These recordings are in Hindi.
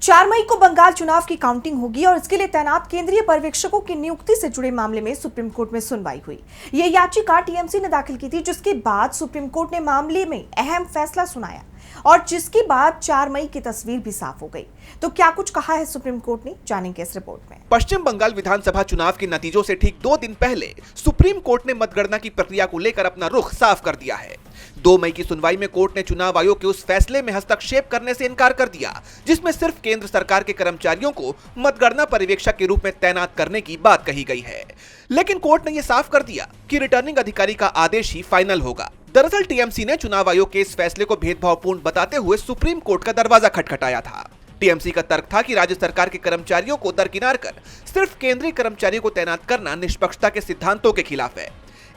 4 मई को बंगाल चुनाव की काउंटिंग होगी और इसके लिए तैनात केंद्रीय पर्यवेक्षकों की नियुक्ति से जुड़े मामले में सुप्रीम कोर्ट में सुनवाई हुई। ये याचिका टीएमसी ने दाखिल की थी, जिसके बाद सुप्रीम कोर्ट ने मामले में अहम फैसला सुनाया और जिसके बाद 4 मई की तस्वीर भी साफ हो गई। तो क्या कुछ कहा है सुप्रीम कोर्ट ने, जानेंगे इस रिपोर्ट में। पश्चिम बंगाल विधानसभा चुनाव के नतीजों से ठीक 2 दिन पहले सुप्रीम कोर्ट ने मतगणना की प्रक्रिया को लेकर अपना रुख साफ कर दिया है। 2 मई की सुनवाई में कोर्ट ने चुनाव आयोग के उस फैसले में हस्तक्षेप करने से इनकार कर दिया जिसमें सिर्फ केंद्र सरकार के कर्मचारियों को मतगणना पर्यवेक्षक के रूप में तैनात करने की बात कही गई है। लेकिन कोर्ट ने यह साफ कर दिया कि रिटर्निंग अधिकारी का आदेश ही फाइनल होगा। दरअसल टीएमसी ने चुनाव आयोग के इस फैसले को भेदभावपूर्ण बताते हुए सुप्रीम कोर्ट का दरवाजा खटखटाया था। टीएमसी का तर्क था कि राज्य सरकार के कर्मचारियों को दरकिनार कर सिर्फ केंद्रीय कर्मचारियों को तैनात करना निष्पक्षता के सिद्धांतों के खिलाफ है।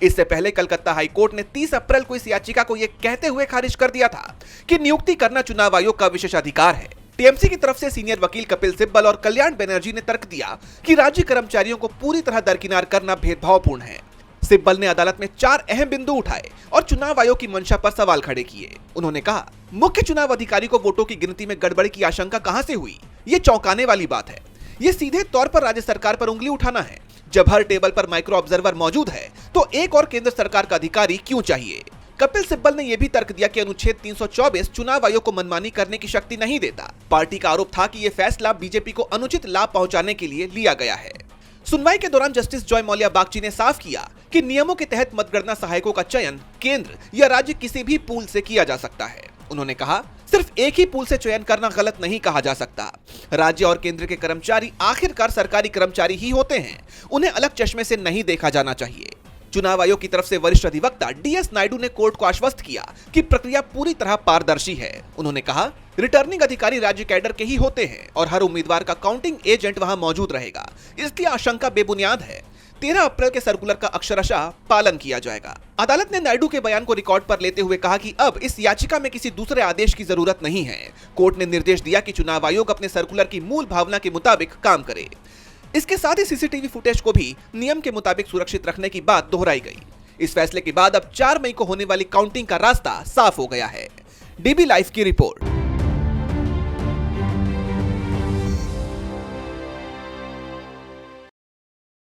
इससे पहले कलकत्ता हाई कोर्ट ने 30 अप्रैल को इस याचिका को यह कहते हुए खारिज कर दिया था कि नियुक्ति करना चुनाव आयोग का विशेषाधिकार है। टीएमसी की तरफ से सीनियर वकील कपिल सिब्बल और कल्याण बनर्जी ने तर्क दिया कि राज्य कर्मचारियों को पूरी तरह दरकिनार करना भेदभावपूर्ण है। सिब्बल ने अदालत में 4 अहम बिंदु उठाए और चुनाव आयोग की मंशा पर सवाल खड़े किए। उन्होंने कहा, मुख्य चुनाव अधिकारी को वोटों की गिनती में गड़बड़ी की आशंका कहां से हुई? ये चौंकाने वाली बात है। ये सीधे तौर पर राज्य सरकार पर उंगली उठाना है। जब हर टेबल पर माइक्रो ऑब्जर्वर मौजूद है तो एक और केंद्र सरकार का अधिकारी क्यों चाहिए? कपिल सिब्बल ने यह भी तर्क दिया कि अनुच्छेद 324 चुनाव आयोग को मनमानी करने की शक्ति नहीं देता। पार्टी का आरोप था कि यह फैसला बीजेपी को अनुचित लाभ पहुंचाने के लिए लिया गया है। सुनवाई के दौरान जस्टिस जॉय मौलिया बागची ने साफ किया कि नियमों के तहत मतगणना सहायकों का चयन केंद्र या राज्य किसी भी पूल से किया जा सकता है। उन्होंने कहा, सिर्फ एक ही पूल से चयन करना गलत नहीं कहा जा सकता। राज्य और केंद्र के कर्मचारी आखिरकार सरकारी कर्मचारी ही होते हैं, उन्हें अलग चश्मे से नहीं देखा जाना चाहिए। चुनाव आयोग की तरफ से वरिष्ठ अधिवक्ता डीएस नायडू ने कोर्ट को आश्वस्त किया कि प्रक्रिया पूरी तरह पारदर्शी है। उन्होंने कहा, रिटर्निंग अधिकारी राज्य कैडर के ही होते हैं और हर उम्मीदवार का काउंटिंग एजेंट वहां मौजूद रहेगा, इसलिए आशंका बेबुनियाद है। 13 अप्रैल के सर्कुलर का अक्षरशः पालन किया जाएगा। अदालत ने नायडू के बयान को रिकॉर्ड पर लेते हुए कहा कि अब इस याचिका में किसी दूसरे आदेश की जरूरत नहीं है। कोर्ट ने निर्देश दिया कि चुनाव आयोग अपने सर्कुलर की मूल भावना के मुताबिक काम करे। इसके साथ ही सीसीटीवी फुटेज को भी नियम के मुताबिक सुरक्षित रखने की बात दोहराई गई। इस फैसले के बाद अब 4 मई को होने वाली काउंटिंग का रास्ता साफ हो गया है। डीबी लाइव की रिपोर्ट।